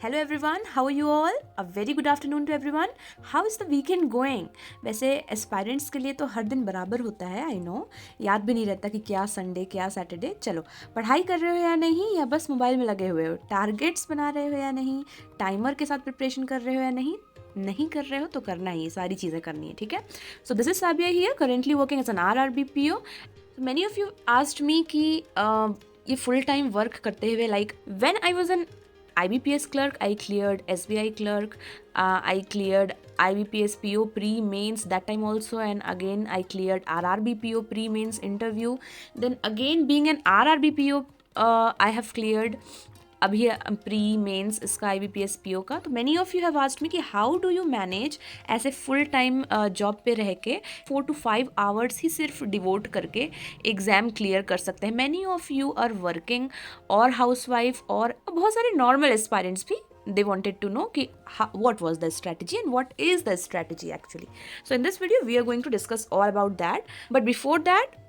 Hello everyone, how are you all? A very good afternoon to everyone. How is the weekend going? वैसे aspirants के लिए तो हर दिन बराबर होता है, आई नो. याद भी नहीं रहता कि क्या संडे क्या सैटरडे. चलो, पढ़ाई कर रहे हो या नहीं, या बस मोबाइल में लगे हुए हो? टारगेट्स बना रहे हो या नहीं? टाइमर के साथ प्रिपरेशन कर रहे हो या नहीं? नहीं कर रहे हो तो करना ही है, सारी चीज़ें करनी है, ठीक है. So this is Sabiya here, currently working as an RRBPO. Many of you asked me कि ये फुल टाइम वर्क करते हुए, like when I was an IBPS clerk, I cleared SBI clerk, I cleared IBPS PO pre-mains that time also, and again I cleared RRBPO pre-mains interview. Then again being an RRBPO, I have cleared अभी pre mains इसका IBPS PO का. तो many of you have asked me कि how do you manage ऐसे full time job पे रह के 4 to 5 hours ही सिर्फ डिवोट करके एग्ज़ाम क्लियर कर सकते हैं. Many of you are working और हाउसवाइफ और बहुत सारे नॉर्मल एस्पायरेंट्स भी. They wanted to know कि what was the strategy and what is the strategy actually. So in this video we are going to discuss all about that. But before that,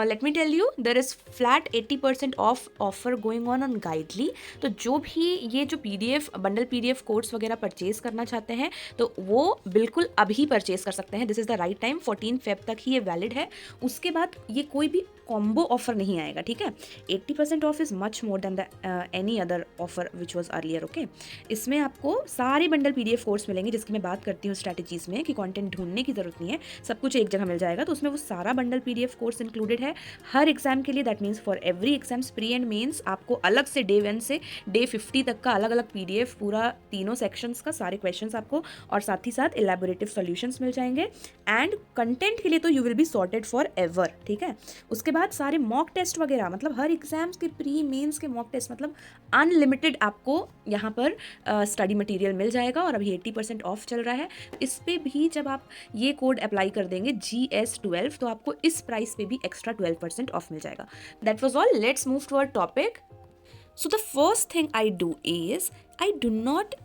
let me tell you, there is flat 80% off offer going on Guidely. तो जो भी ये जो PDF bundle PDF course वगैरह purchase करना चाहते हैं तो वो बिल्कुल अभी परचेज कर सकते हैं. This is the right time. 14 Feb तक ही ये वैलिड है. उसके बाद ये कोई भी कॉम्बो ऑफर नहीं आएगा, ठीक है. 80% of is much more than the any other offer which was earlier. Okay, इसमें आपको सारे बंडल PDF कोर्स मिलेंगे जिसकी मैं बात करती हूँ स्ट्रैटेजीज़ में कि कंटेंट ढूंढने की ज़रूरत नहीं है, सब कुछ एक जगह मिल जाएगा. तो उसमें वो सारा बंडल PDF कोर्स इंक्लूडेड है हर एग्जाम के लिए. That means for every exams pre and mains आपको अलग से डे 1 से डे 50 तक का अलग अलग PDF पूरा तीनों सेक्शंस का सारे क्वेश्चंस आपको, और साथ ही साथ इलेबोरेटिव सॉल्यूशंस मिल जाएंगे. एंड कंटेंट के लिए तो you will be sorted for ever, ठीक है. उसके बाद सारे मॉक टेस्ट वगैरह, मतलब हर एग्जाम्स के प्री मेंस के मॉक टेस्ट, मतलब अनलिमिटेड आपको यहाँ पर स्टडी मटेरियल मिल जाएगा. और अभी 80% ऑफ चल रहा है. इस पे भी जब आप ये कोड अप्लाई कर देंगे GS12 तो आपको इस प्राइस पे भी एक्स्ट्रा 12% ऑफ मिल जाएगा. That was all. Let's move to our topic. So the first thing I do is I do not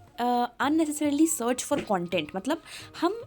unnecessarily search for content. मतलब हम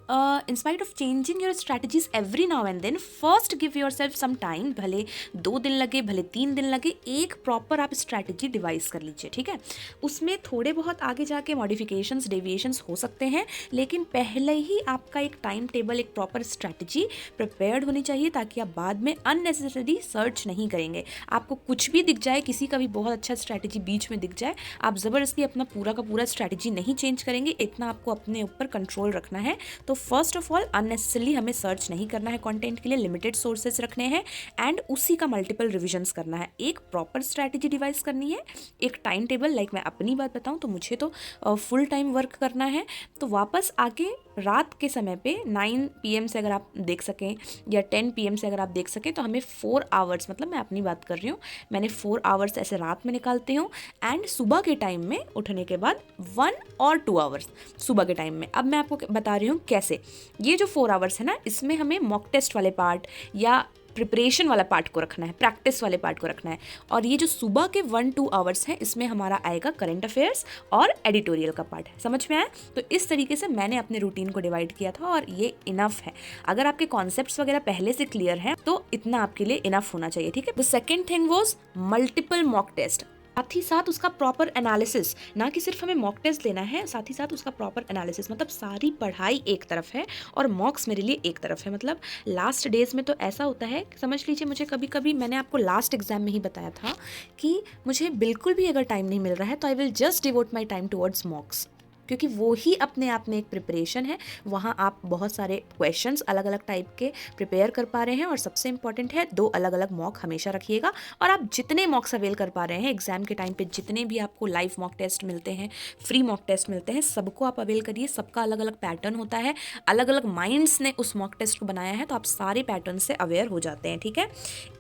in spite of changing your strategies every now and then, first give yourself some time. भले 2 दिन लगे, भले 3 दिन लगे, एक proper आप स्ट्रैटेजी डिवाइस कर लीजिए, ठीक है. उसमें थोड़े बहुत आगे जाके मॉडिफिकेशंस डेविएशंस हो सकते हैं, लेकिन पहले ही आपका एक टाइम टेबल, एक प्रॉपर स्ट्रैटेजी प्रिपेयर्ड होनी चाहिए ताकि आप बाद में अननेसेसरी सर्च नहीं करेंगे. आपको कुछ भी दिख जाए, किसी का भी बहुत अच्छा स्ट्रैटेजी बीच में दिख जाए, आप ज़बरदस्ती अपना पूरा का पूरा स्ट्रैटेजी नहीं चेंज करेंगे. इतना आपको अपने ऊपर कंट्रोल रखना है. तो फर्स्ट ऑफ ऑल अननेसेसरली हमें सर्च नहीं करना है कंटेंट के लिए. लिमिटेड सोर्सेज रखने हैं एंड उसी का मल्टीपल रिविजन्स करना है. एक प्रॉपर स्ट्रैटेजी डिवाइस करनी है, एक टाइम टेबल. लाइक मैं अपनी बात बताऊं तो मुझे तो फुल टाइम वर्क करना है. तो वापस आके रात के समय पे 9 PM से अगर आप देख सकें या 10 PM से अगर आप देख सकें तो हमें 4 आवर्स, मतलब मैं अपनी बात कर रही हूँ, मैंने 4 आवर्स ऐसे रात में निकालती हूँ. एंड सुबह के टाइम में उठने के बाद 1 और 2 आवर्स सुबह के टाइम में. अब मैं आपको बता रही हूँ कैसे. ये जो 4 आवर्स है ना, इसमें हमें मॉक टेस्ट वाले पार्ट या प्रिपरेशन वाला पार्ट को रखना है, प्रैक्टिस वाले पार्ट को रखना है. और ये जो सुबह के 1-2 आवर्स हैं, इसमें हमारा आएगा करंट अफेयर्स और एडिटोरियल का पार्ट है. समझ में आया? तो इस तरीके से मैंने अपने रूटीन को डिवाइड किया था और ये इनफ है. अगर आपके कॉन्सेप्ट्स वगैरह पहले से क्लियर हैं तो इतना आपके लिए इनफ होना चाहिए, ठीक है. The second thing was multiple mock test. साथ ही साथ उसका प्रॉपर एनालिसिस, ना कि सिर्फ हमें मॉक टेस्ट लेना है, साथ ही साथ उसका प्रॉपर एनालिसिस. मतलब सारी पढ़ाई एक तरफ है और मॉक्स मेरे लिए एक तरफ है. मतलब लास्ट डेज में तो ऐसा होता है, समझ लीजिए, मुझे कभी कभी, मैंने आपको लास्ट एग्जाम में ही बताया था कि मुझे बिल्कुल भी अगर टाइम नहीं मिल रहा है तो I will just devote my time towards मॉक्स, क्योंकि वो ही अपने आप में एक प्रिपरेशन है. वहाँ आप बहुत सारे क्वेश्चंस अलग अलग टाइप के प्रिपेयर कर पा रहे हैं. और सबसे इंपॉर्टेंट है, 2 अलग अलग मॉक हमेशा रखिएगा. और आप जितने मॉक्स अवेल कर पा रहे हैं एग्जाम के टाइम पे, जितने भी आपको लाइव मॉक टेस्ट मिलते हैं, फ्री मॉक टेस्ट मिलते हैं, सबको आप अवेल करिए. सबका अलग अलग पैटर्न होता है, अलग अलग माइंड्स ने उस मॉक टेस्ट को बनाया है, तो आप सारे पैटर्न से अवेयर हो जाते हैं, ठीक है.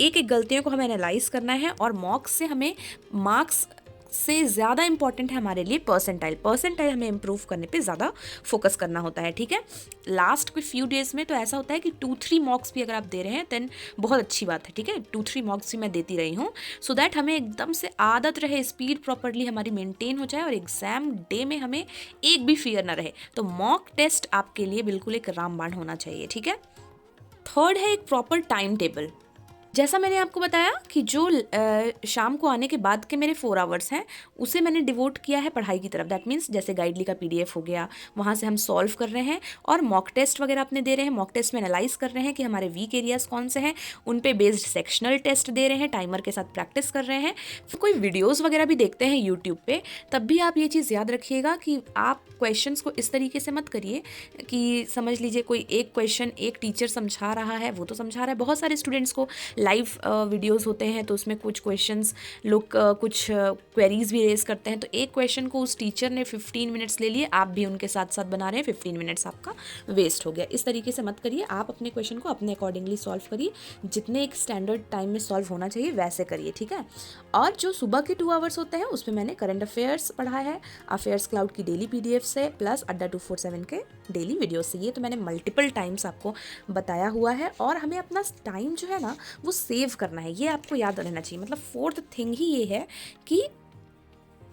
एक एक गलतियों को हमें एनालाइज करना है. और मॉक्स से हमें मार्क्स से ज़्यादा इंपॉर्टेंट है हमारे लिए परसेंटाइल हमें इम्प्रूव करने पे ज़्यादा फोकस करना होता है, ठीक है. लास्ट के फ्यू डेज़ में तो ऐसा होता है कि 2-3 मॉक्स भी अगर आप दे रहे हैं देन बहुत अच्छी बात है, ठीक है. 2-3 मॉक्स भी मैं देती रही हूँ, सो दैट हमें एकदम से आदत रहे, स्पीड प्रॉपरली हमारी मेंटेन हो जाए और एग्जाम डे में हमें एक भी फियर ना रहे. तो मॉक टेस्ट आपके लिए बिल्कुल एक रामबाण होना चाहिए, ठीक है. थर्ड है एक प्रॉपर टाइम टेबल. जैसा मैंने आपको बताया कि जो शाम को आने के बाद के मेरे 4 आवर्स हैं उसे मैंने डिवोट किया है पढ़ाई की तरफ। दैट मीन्स जैसे गाइडली का PDF हो गया, वहाँ से हम सॉल्व कर रहे हैं और मॉक टेस्ट वगैरह अपने दे रहे हैं। मॉक टेस्ट में एनालाइज कर रहे हैं कि हमारे वीक एरियाज कौन से हैं, उन पे बेस्ड सेक्शनल टेस्ट दे रहे हैं, टाइमर के साथ प्रैक्टिस कर रहे हैं। फिर कोई वीडियोज़ वगैरह भी देखते हैं यूट्यूब पे, तब भी आप ये चीज़ याद रखिएगा कि आप क्वेश्चंस को इस तरीके से मत करिए कि समझ लीजिए कोई एक क्वेश्चन एक टीचर समझा रहा है, वो तो समझा रहा है, बहुत सारे स्टूडेंट्स को लाइव वीडियोस होते हैं तो उसमें कुछ क्वेश्चंस लोग कुछ क्वेरीज भी रेज करते हैं, तो एक क्वेश्चन को उस टीचर ने 15 मिनट्स ले लिए, आप भी उनके साथ साथ बना रहे हैं, 15 मिनट्स आपका वेस्ट हो गया। इस तरीके से मत करिए, आप अपने क्वेश्चन को अपने अकॉर्डिंगली सॉल्व करिए, जितने एक स्टैंडर्ड टाइम में सॉल्व होना चाहिए वैसे करिए, ठीक है। और जो सुबह के 2 आवर्स होते हैं उसमें मैंने करंट अफेयर्स पढ़ा है, अफेयर्स क्लाउड की डेली PDF से, प्लस अड्डा 247 के डेली वीडियो से। ये तो मैंने मल्टीपल टाइम्स आपको बताया हुआ है। और हमें अपना टाइम जो है ना वो सेव करना है, ये आपको याद रहना चाहिए। मतलब फोर्थ थिंग ही ये है कि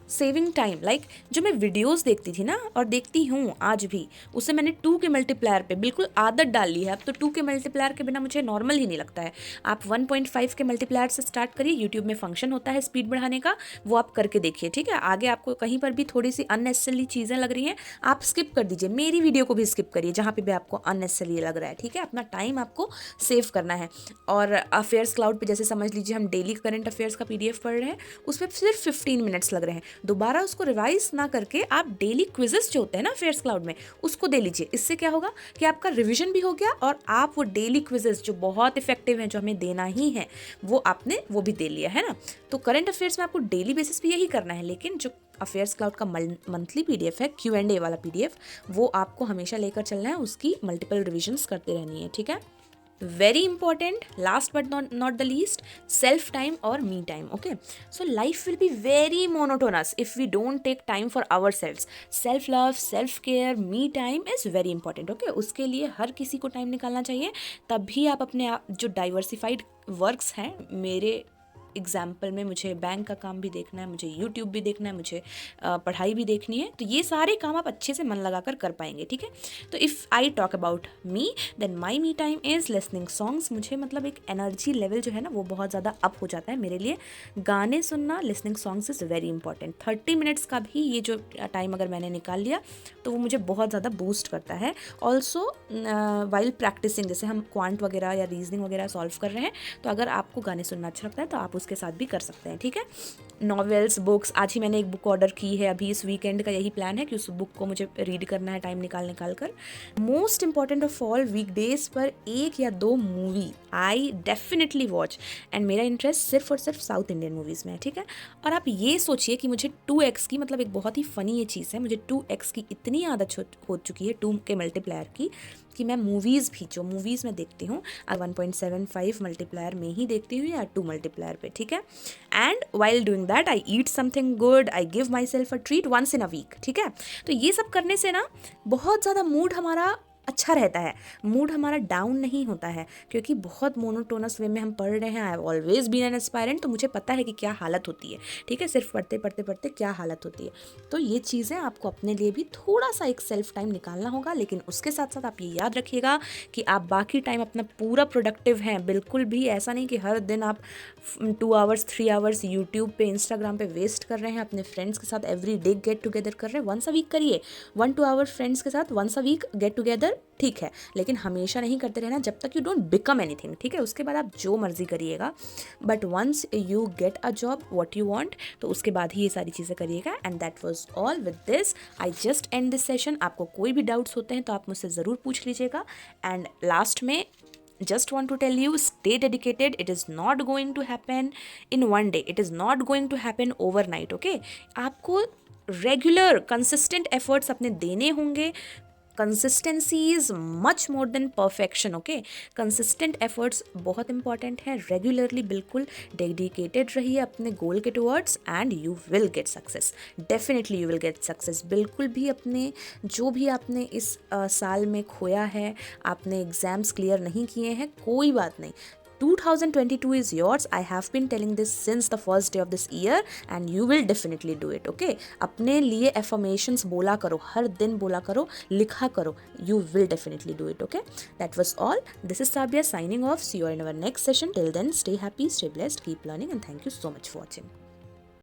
सेविंग टाइम। लाइक जो मैं वीडियोस देखती थी ना और देखती हूँ आज भी, उससे मैंने 2 के मल्टीप्लायर पे बिल्कुल आदत डाल ली है। अब तो 2 के मल्टीप्लायर के बिना मुझे नॉर्मल ही नहीं लगता है। आप 1.5 के मल्टीप्लायर से स्टार्ट करिए, यूट्यूब में फंक्शन होता है स्पीड बढ़ाने का, वो आप करके देखिए, ठीक है। आगे आपको कहीं पर भी थोड़ी सी अननेसेसरी चीज़ें लग रही हैं आप स्किप कर दीजिए, मेरी वीडियो को भी स्किप करिए जहाँ पे भी आपको अननेसेसरी लग रहा है, ठीक है। अपना टाइम आपको सेव करना है। और अफेयर्स क्लाउड पे जैसे समझ लीजिए हम डेली करंट अफेयर्स का PDF पढ़ रहे हैं, उस पर सिर्फ 15 मिनट्स लग रहे हैं। दोबारा उसको रिवाइज ना करके आप डेली क्विजेस जो होते हैं ना अफेयर्स क्लाउड में, उसको दे लीजिए। इससे क्या होगा कि आपका रिवीजन भी हो गया और आप वो डेली क्विजेस जो बहुत इफेक्टिव हैं, जो हमें देना ही है, वो आपने वो भी दे लिया है ना। तो करंट अफेयर्स में आपको डेली बेसिस पे यही करना है, लेकिन जो अफेयर्स क्लाउड का मंथली PDF है, Q&A वाला PDF, वो आपको हमेशा लेकर चलना है, उसकी मल्टीपल रिविजन्स करते रहनी है, ठीक है। Very important, last but not the least, self time or me time. Okay, so life will be very monotonous if we don't take time for ourselves. Self love, self care, me time is very important. Okay, उसके लिए हर किसी को time निकालना चाहिए, तभी आप अपने जो डाइवर्सिफाइड वर्क्स हैं, मेरे एग्जाम्पल में मुझे बैंक का काम भी देखना है, मुझे यूट्यूब भी देखना है, मुझे पढ़ाई भी देखनी है, तो ये सारे काम आप अच्छे से मन लगाकर कर पाएंगे, ठीक है। तो if I talk about me, then my me time is listening songs. मुझे मतलब एक एनर्जी लेवल जो है ना वो बहुत ज़्यादा अप हो जाता है मेरे लिए। गाने सुनना, listening songs is very important. 30 minutes का भी ये जो टाइम अगर मैंने निकाल लिया तो वो मुझे बहुत ज़्यादा बूस्ट करता है। ऑल्सो वाइल प्रैक्टिसिंग, जैसे हम क्वांट वगैरह या रीजनिंग वगैरह सॉल्व कर रहे हैं, तो अगर आपको गाने सुनना अच्छा लगता है तो आप उसके साथ भी कर सकते हैं, ठीक है। नॉवेल्स, बुक्स, आज ही मैंने एक बुक ऑर्डर की है, अभी इस वीकेंड का यही प्लान है कि उस बुक को मुझे रीड करना है टाइम निकाल कर। Most important of all, weekdays पर 1 या 2 movie I definitely watch, and मेरा इंटरेस्ट सिर्फ और सिर्फ साउथ इंडियन मूवीज़ में है, ठीक है। और आप ये सोचिए कि मुझे 2x की, मतलब एक बहुत ही फ़नी ये चीज़ है, मुझे 2x की इतनी आदत हो चुकी है 2 के मल्टीप्लायर की, कि मैं मूवीज़ भी, जो मूवीज़ में देखती हूँ 1.75 मल्टीप्लायर में ही देखती हूँ या 2 मल्टीप्लायर पे, ठीक है। And while doing that I eat something good, I give myself a treat once in a week, ठीक है। तो ये सब करने से ना बहुत ज़्यादा मूड हमारा अच्छा रहता है, मूड हमारा डाउन नहीं होता है, क्योंकि बहुत मोनोटोनस वे में हम पढ़ रहे हैं। I have always been an aspirant, तो मुझे पता है कि क्या हालत होती है, ठीक है, सिर्फ पढ़ते पढ़ते पढ़ते क्या हालत होती है। तो ये चीज़ें आपको अपने लिए भी थोड़ा सा एक सेल्फ टाइम निकालना होगा, लेकिन उसके साथ साथ आप ये याद रखिएगा कि आप बाकी टाइम अपना पूरा प्रोडक्टिव हैं। बिल्कुल भी ऐसा नहीं कि हर दिन आप 2 आवर्स 3 आवर्स यूट्यूब पे, इंस्टाग्राम पे वेस्ट कर रहे हैं, अपने फ्रेंड्स के साथ एवरी डे गेट टुगेदर कर रहे हैं। वंस अ वीक करिए, 1-2 आवर्स फ्रेंड्स के साथ once a week get together, ठीक है, लेकिन हमेशा नहीं करते रहना जब तक यू डोंट बिकम एनीथिंग, ठीक है। उसके बाद आप जो मर्जी करिएगा, but once you get a job what you want, तो उसके बाद ही ये सारी चीज़ें करिएगा। And that was all. With this I just end this session. आपको कोई भी डाउट्स होते हैं तो आप मुझसे ज़रूर पूछ लीजिएगा। एंड लास्ट में just want to tell you, stay dedicated. It is not going to happen in one day, it is not going to happen overnight, okay। आपको रेगुलर कंसिस्टेंट एफर्ट्स अपने देने होंगे। Consistency is much more than perfection, okay. Consistent efforts बहुत important है। Regularly बिल्कुल dedicated रहिए अपने गोल के towards, and you will get success, definitely you will get success. बिल्कुल भी अपने जो भी आपने इस साल में खोया है, आपने एग्ज़ाम्स क्लियर नहीं किए हैं, कोई बात नहीं, 2022 is yours. I have been telling this since the first day of this year and you will definitely do it. Okay, अपने लिए affirmations बोला करो, हर दिन बोला करो, लिखा करो. You will definitely do it. Okay, that was all. This is Sabia signing off. See you in our next session. Till then, stay happy, stay blessed, keep learning, and thank you so much for watching.